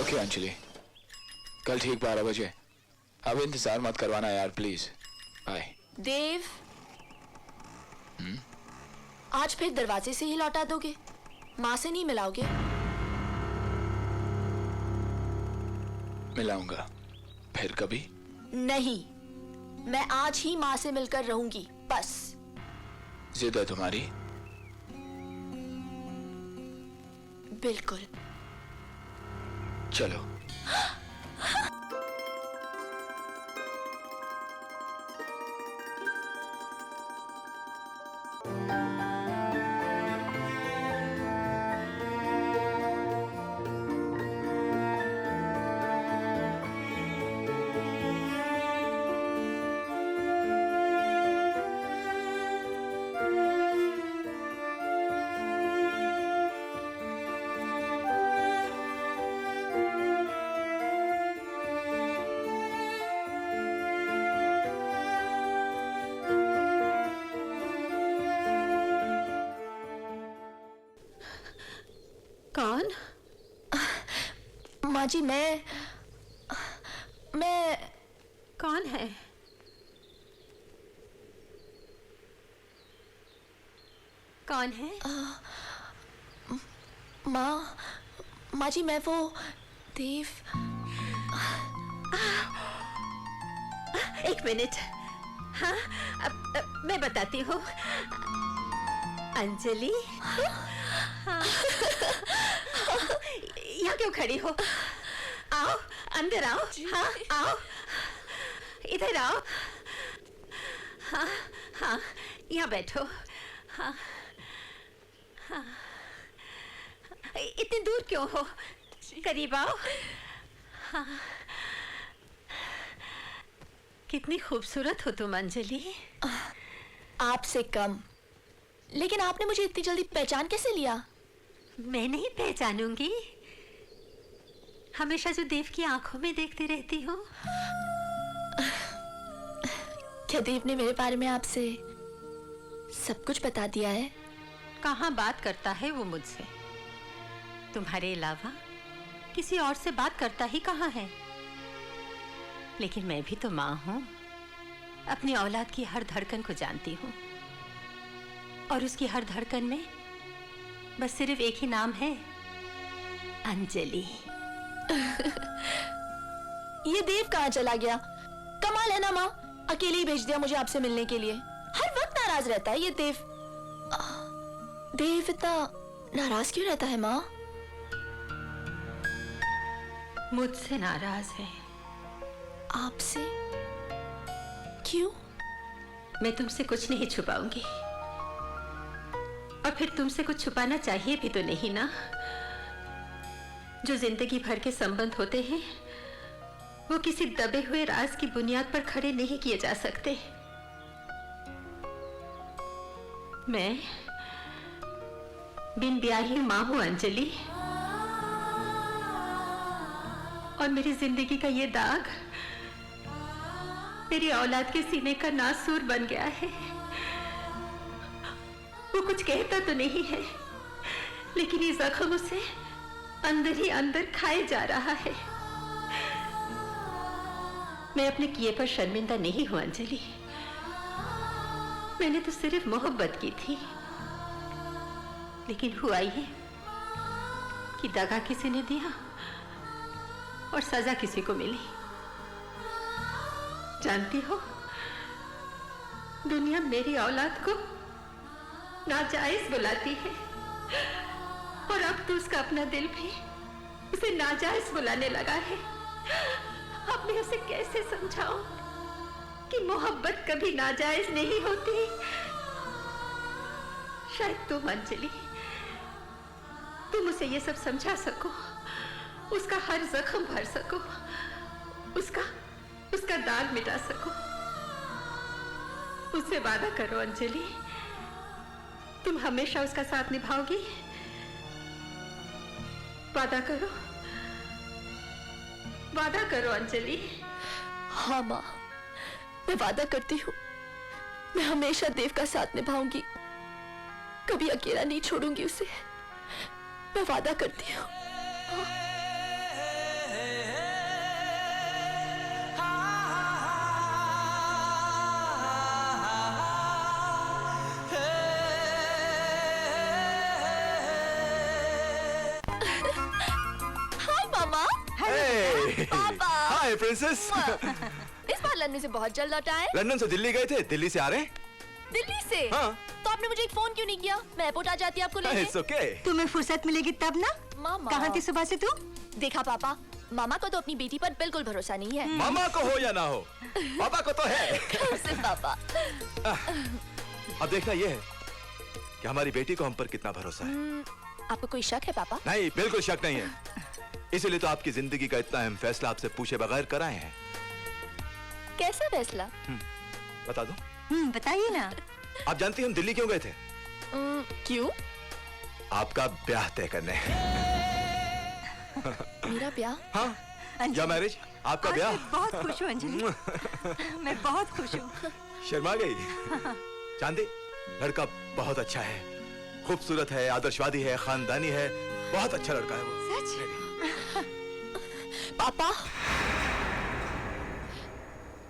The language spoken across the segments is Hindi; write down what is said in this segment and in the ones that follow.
ओके अंजलि, कल ठीक 12 बजे। अब इंतजार मत करवाना यार प्लीज। बाय। देव, आज फिर दरवाजे से ही लौटा दोगे? माँ से नहीं मिलाओगे? मिलाऊंगा फिर कभी। नहीं, मैं आज ही माँ से मिलकर रहूंगी बस। जिद है तुम्हारी? बिल्कुल। चलो। कौन? माँ जी, मैं कौन है? कौन है? माँ जी, मैं वो देव। एक मिनट। हाँ, अब मैं बताती हूँ। अंजलि, हाँ। यहाँ क्यों खड़ी हो? आओ, अंदर आओ। हाँ, आओ, इधर आओ। हाँ हाँ, यहाँ बैठो। हाँ हाँ, इतनी दूर क्यों हो? करीब आओ। हाँ, कितनी खूबसूरत हो तुम अंजलि। आपसे कम, लेकिन आपने मुझे इतनी जल्दी पहचान कैसे लिया? मैं नहीं पहचानूंगी? हमेशा जो देव की आंखों में देखती रहती हूँ। क्या देव ने मेरे बारे में आपसे सब कुछ बता दिया है? कहाँ बात करता है वो मुझसे? तुम्हारे अलावा किसी और से बात करता ही कहाँ है? लेकिन मैं भी तो माँ हूँ, अपनी औलाद की हर धड़कन को जानती हूँ, और उसकी हर धड़कन में बस सिर्फ एक ही नाम है, अंजलि। ये देव कहाँ चला गया? कमाल है ना माँ, अकेले ही भेज दिया मुझे आपसे मिलने के लिए। हर वक्त नाराज रहता है ये देव। देव इतना नाराज क्यों रहता है माँ? मुझसे नाराज है। आपसे? क्यों? मैं तुमसे कुछ नहीं छुपाऊंगी, और फिर तुमसे कुछ छुपाना चाहिए भी तो नहीं ना। जो जिंदगी भर के संबंध होते हैं वो किसी दबे हुए राज की बुनियाद पर खड़े नहीं किए जा सकते। मैं बिन ब्याही मां हूं अंजलि, और मेरी जिंदगी का ये दाग मेरी औलाद के सीने का नासूर बन गया है। वो कुछ कहता तो नहीं है, लेकिन ये जख्म उसे अंदर ही अंदर खाए जा रहा है। मैं अपने किए पर शर्मिंदा नहीं हूं अंजलि। मैंने तो सिर्फ मोहब्बत की थी, लेकिन हुआ ये कि दगा किसी ने दिया और सजा किसी को मिली। जानती हो, दुनिया मेरी औलाद को नाजायज बुलाती है, और अब तो उसका अपना दिल भी उसे नाजायज बुलाने लगा है। अब मैं उसे कैसे समझाऊं कि मोहब्बत कभी नाजायज नहीं होती? शायद तुम अंजलि, तुम उसे ये सब समझा सको, उसका हर जख्म भर सको, उसका दाग मिटा सको। उससे वादा करो अंजलि, तुम हमेशा उसका साथ निभाओगी। वादा करो, वादा करो अंजलि। हाँ माँ, मैं वादा करती हूँ, मैं हमेशा देव का साथ निभाऊंगी, कभी अकेला नहीं छोड़ूंगी उसे। मैं वादा करती हूँ। हाय मामा। Hey! पापा। Hi, princess. इस बार लंदन से बहुत जल्द लौटा है। लंदन से दिल्ली गए थे, दिल्ली से आ रहे हैं? दिल्ली से? हाँ। तो आपने मुझे एक फोन क्यों नहीं किया? मैं एयरपोर्ट आ जाती आपको लेने। It's okay. तुम्हें फुर्सत मिलेगी तब ना। मामा। कहाँ थी सुबह से तू? देखा पापा, मामा को तो अपनी बेटी पर बिल्कुल भरोसा नहीं है। मामा को हो या ना हो, पापा को तो है। सिर्फ पापा। अब देखना ये है कि हमारी बेटी को हम पर कितना भरोसा है। आपको कोई शक है पापा? नहीं, बिल्कुल शक नहीं है। इसीलिए तो आपकी जिंदगी का इतना अहम फैसला आपसे पूछे बगैर कराए हैं। कैसा फैसला? बता दो। बताइए ना। आप जानती हैं हम दिल्ली क्यों गए थे? क्यों? आपका ब्याह तय करने। मेरा ब्याह? हाँ, या मैरिज, आपका ब्याह। मैं बहुत खुश हूँ अंजलि। मैं बहुत खुश हूँ। शर्मा गई। चांदी, लड़का बहुत अच्छा है, खूबसूरत है, आदर्शवादी है, खानदानी है, बहुत अच्छा लड़का है वो। सच? पापा,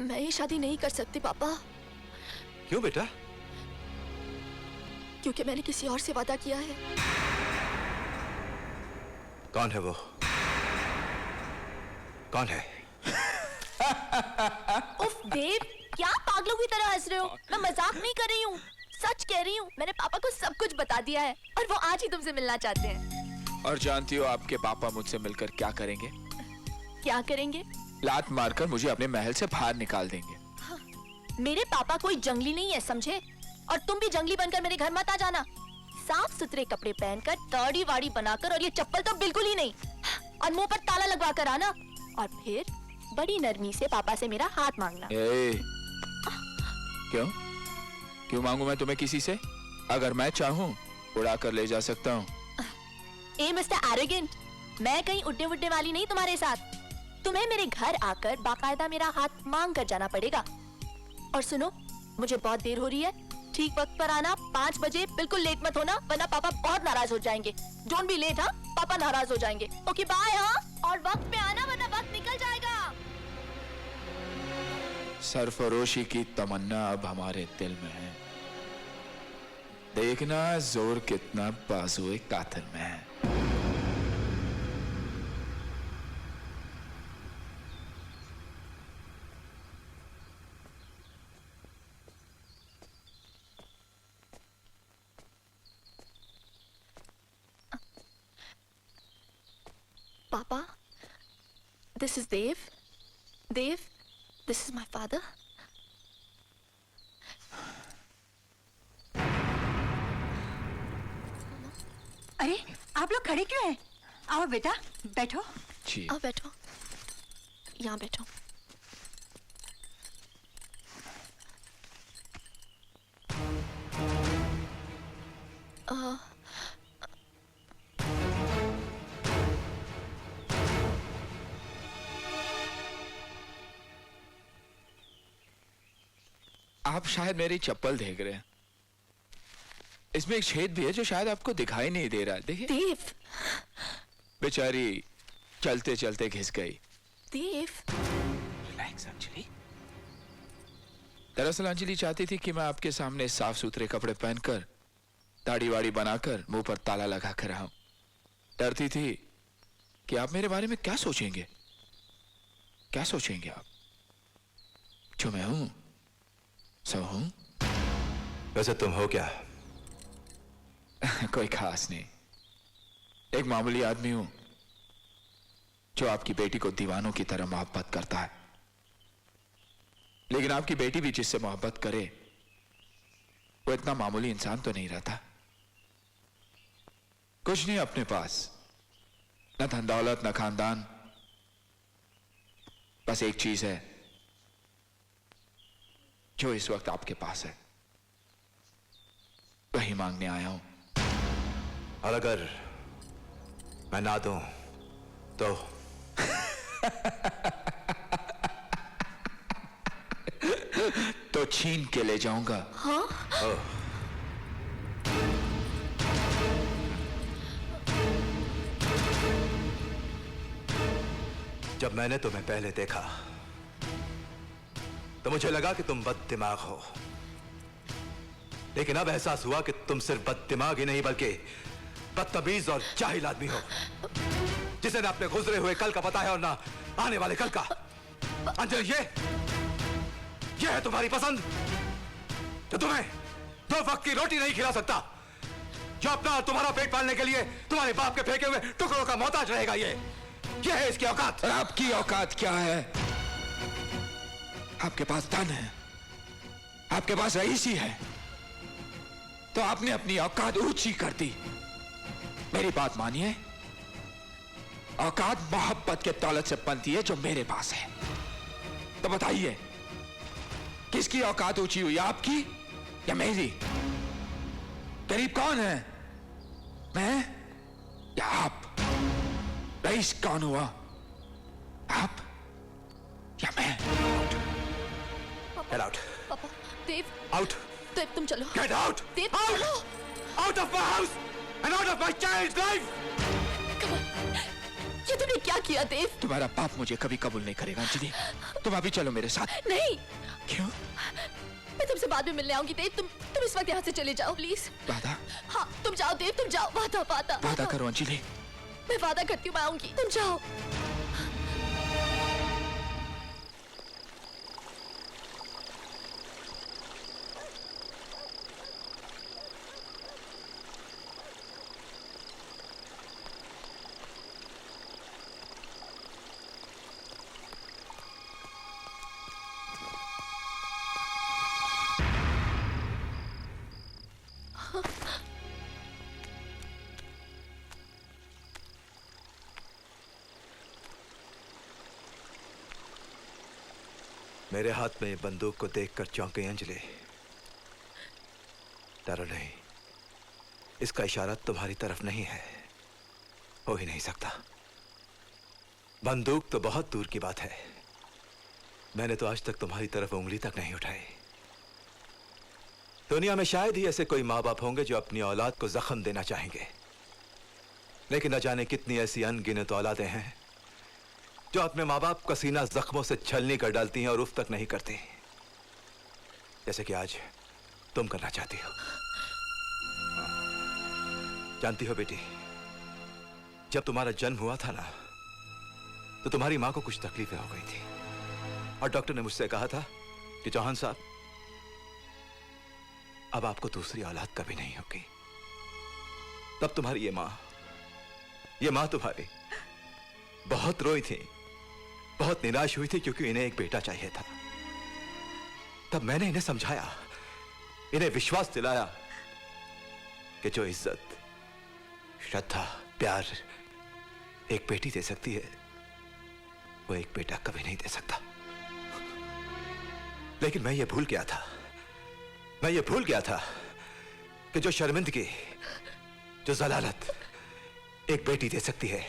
मैं ये शादी नहीं कर सकती पापा। क्यों बेटा? क्योंकि मैंने किसी और से वादा किया है। कौन है वो? कौन है? उफ देव, क्या पागलों की तरह हंस रहे हो? मैं मजाक नहीं कर रही हूँ, सच कह रही हूँ। मैंने पापा को सब कुछ बता दिया है और वो आज ही तुमसे मिलना चाहते हैं। और जानती हो आपके पापा मुझसे मिलकर क्या करेंगे? क्या करेंगे? लात मारकर मुझे अपने महल से बाहर निकाल देंगे। मेरे पापा कोई जंगली नहीं है, समझे? और तुम भी जंगली बनकर मेरे घर मत आ जाना। साफ सुथरे कपड़े पहनकर, दाढ़ी वाड़ी बनाकर, और ये चप्पल तो बिल्कुल ही नहीं। और मुंह पर ताला लगवा कर आना, और फिर बड़ी नरमी से पापा से मेरा हाथ मांगना। क्यों? क्यों मांगू मैं तुम्हें किसी से? अगर मैं चाहूँ उड़ा कर ले जा सकता हूँ। ए मिस्टर एरोगेंट, मैं कहीं उड़ने उड़ने वाली नहीं तुम्हारे साथ। तुम्हें मेरे घर आकर बाकायदा मेरा हाथ मांग कर जाना पड़ेगा। और सुनो, मुझे बहुत देर हो रही है, ठीक वक्त पर आना। 5 बजे, बिल्कुल लेट मत होना, वरना पापा बहुत नाराज हो जाएंगे। डोंट बी लेट, हाँ? पापा नाराज हो जाएंगे। ओके बाय, हाँ? और वक्त पे आना, वरना वक्त निकल जाएगा। सरफरोशी की तमन्ना अब हमारे दिल में है। देखना जोर कितना बाजुए कातिल में है। Papa, this is Dev. Dev, this is my father. अरे आप लोग खड़े क्यों हैं? आओ बेटा, बैठो। जी। आओ बैठो, यहाँ बैठो। आप शायद मेरी चप्पल देख रहे हैं। इसमें एक छेद भी है जो शायद आपको दिखाई नहीं दे रहा है। देखिए, देव, बेचारी चलते चलते घिस गई। देव। रिलैक्स अंजलि। दरअसल अंजलि चाहती थी कि मैं आपके सामने साफ सुथरे कपड़े पहनकर, दाढ़ी वाड़ी बनाकर, मुंह पर ताला लगा कर आऊं। डरती थी कि आप मेरे बारे में क्या सोचेंगे। क्या सोचेंगे आप? जो मैं हूं सो हूं। वैसे तुम हो क्या? कोई खास नहीं, एक मामूली आदमी हूं जो आपकी बेटी को दीवानों की तरह मोहब्बत करता है। लेकिन आपकी बेटी भी जिससे मोहब्बत करे वो इतना मामूली इंसान तो नहीं रहता। कुछ नहीं अपने पास, न धन दौलत न खानदान, बस एक चीज है जो इस वक्त आपके पास है, वही मांगने आया हूं। और अगर मैं ना दूं तो? तो छीन के ले जाऊंगा। हाँ? जब मैंने तुम्हें पहले देखा तो मुझे लगा कि तुम बददिमाग हो, लेकिन अब एहसास हुआ कि तुम सिर्फ बददिमाग ही नहीं बल्कि बदतमीज और जाहिल आदमी हो, जिसे ना अपने गुजरे हुए कल का पता है और ना आने वाले कल का। अंजलि, ये है तुम्हारी पसंद, तो तुम्हें 2 वक्त की रोटी नहीं खिला सकता, जो अपना और तुम्हारा पेट पालने के लिए तुम्हारे बाप के फेंके हुए टुकड़ों का मोहताज रहेगा। ये है इसकी औकात। और आपकी औकात क्या है? आपके पास धन है, आपके पास रईसी है, तो आपने अपनी औकात ऊंची कर दी। मेरी बात मानिए, औकात मोहब्बत के दौलत से बनती है जो मेरे पास है। तो बताइए, किसकी औकात ऊंची हुई, आपकी या मेरी? गरीब कौन है, मैं या आप? रईस कौन हुआ, आप या मैं? Get out. पापा, देव, Out. देव तुम चलो। Get out. देव, Out. चलो। Out of my house and out of my child's life. ये तुमने क्या किया देव? तुम्हारा बाप मुझे कभी कबूल नहीं करेगा अंजलि। तुम अभी चलो मेरे साथ। नहीं, क्यों? मैं तुमसे बाद में मिलने आऊंगी देव। तुम इस वक्त यहाँ से चले जाओ प्लीज। वादा? हाँ तुम जाओ देव, तुम जाओ। वादा वादा वादा करो अंजलि। मैं वादा करती हूँ मैं आऊंगी, तुम जाओ। मेरे हाथ में बंदूक को देखकर चौंक गई अंजलि। डरो नहीं, इसका इशारा तुम्हारी तरफ नहीं है, हो ही नहीं सकता। बंदूक तो बहुत दूर की बात है, मैंने तो आज तक तुम्हारी तरफ उंगली तक नहीं उठाई। दुनिया में शायद ही ऐसे कोई माँ बाप होंगे जो अपनी औलाद को जख्म देना चाहेंगे, लेकिन न जाने कितनी ऐसी अनगिनत औलादें हैं जो अपने माँ बाप का सीना जख्मों से छलनी कर डालती हैं और उफ तक नहीं करती, जैसे कि आज तुम करना चाहती हो। जानती हो बेटी, जब तुम्हारा जन्म हुआ था ना, तो तुम्हारी माँ को कुछ तकलीफें हो गई थी और डॉक्टर ने मुझसे कहा था कि चौहान साहब, अब आपको दूसरी औलाद कभी नहीं होगी। तब तुम्हारी ये माँ तुम्हारी बहुत रोई थी, बहुत निराश हुई थी, क्योंकि इन्हें एक बेटा चाहिए था। तब मैंने इन्हें समझाया, इन्हें विश्वास दिलाया कि जो इज्जत, श्रद्धा, प्यार एक बेटी दे सकती है, वो एक बेटा कभी नहीं दे सकता। लेकिन मैं ये भूल गया था कि जो शर्मिंदगी, जो जलालत एक बेटी दे सकती है,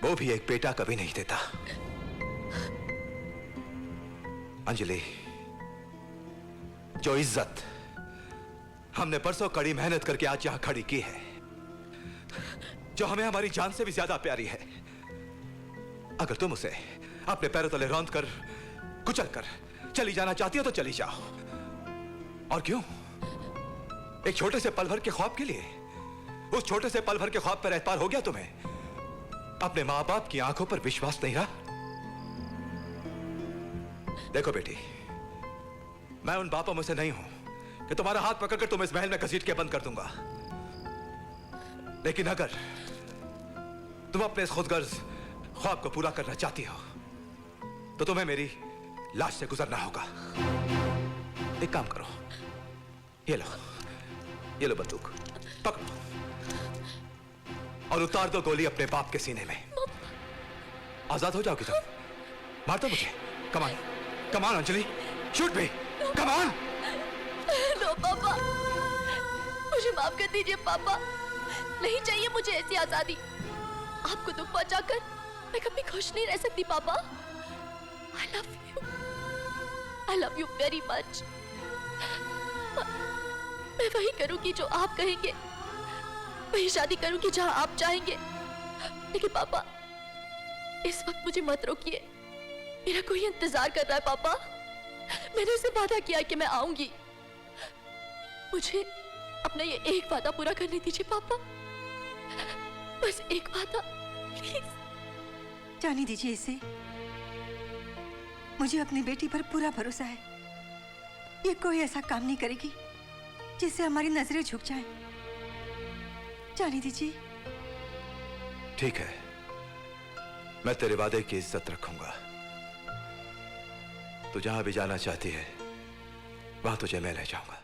वो भी एक बेटा कभी नहीं देता। अंजलि, जो इज्जत हमने परसों कड़ी मेहनत करके आज यहां खड़ी की है, जो हमें हमारी जान से भी ज्यादा प्यारी है, अगर तुम उसे अपने पैरों तले रौंद कर, कुचल कर चली जाना चाहती हो तो चली जाओ। और क्यों? एक छोटे से पल भर के ख्वाब के लिए, उस छोटे से पल भर के ख्वाब पर एतबार हो गया तुम्हें? अपने मां बाप की आंखों पर विश्वास नहीं रहा? देखो बेटी, मैं उन बापों में से नहीं हूं कि तुम्हारा हाथ पकड़कर तुम इस महल में घसीट के बंद कर दूंगा। लेकिन अगर तुम अपने इस खुदगर्ज ख्वाब को पूरा करना चाहती हो, तो तुम्हें मेरी लाश से गुजरना होगा। एक काम करो, ये लो बंदूक, पकड़ो और उतार दो गोली अपने बाप के सीने में। आजाद हो जाओगी तुम। मार दो मुझे। कमान अंजलि, शूट मी, कमान। नो पापा, मुझे माफ कर दीजिए पापा, नहीं चाहिए मुझे ऐसी आजादी। आपको दुख पहुंचाकर मैं कभी खुश नहीं रह सकती पापा। I love you very much। मैं वही करूंगी जो आप कहेंगे, वही शादी करूंगी जहां आप चाहेंगे। लेकिन पापा, इस वक्त मुझे मत रोकिए, मेरा कोई इंतजार कर रहा है पापा। मैंने उसे वादा किया कि मैं आऊंगी। मुझे अपना ये एक वादा पूरा करने दीजिए पापा, बस एक वादा प्लीज। जाने दीजिए इसे, मुझे अपनी बेटी पर पूरा भरोसा है। ये कोई ऐसा काम नहीं करेगी जिससे हमारी नजरें झुक जाएं। जाने दीजिए। ठीक है, मैं तेरे वादे की इज्जत रखूंगा। तू जहां भी जाना चाहती है वहां तुझे मैं ले जाऊंगा।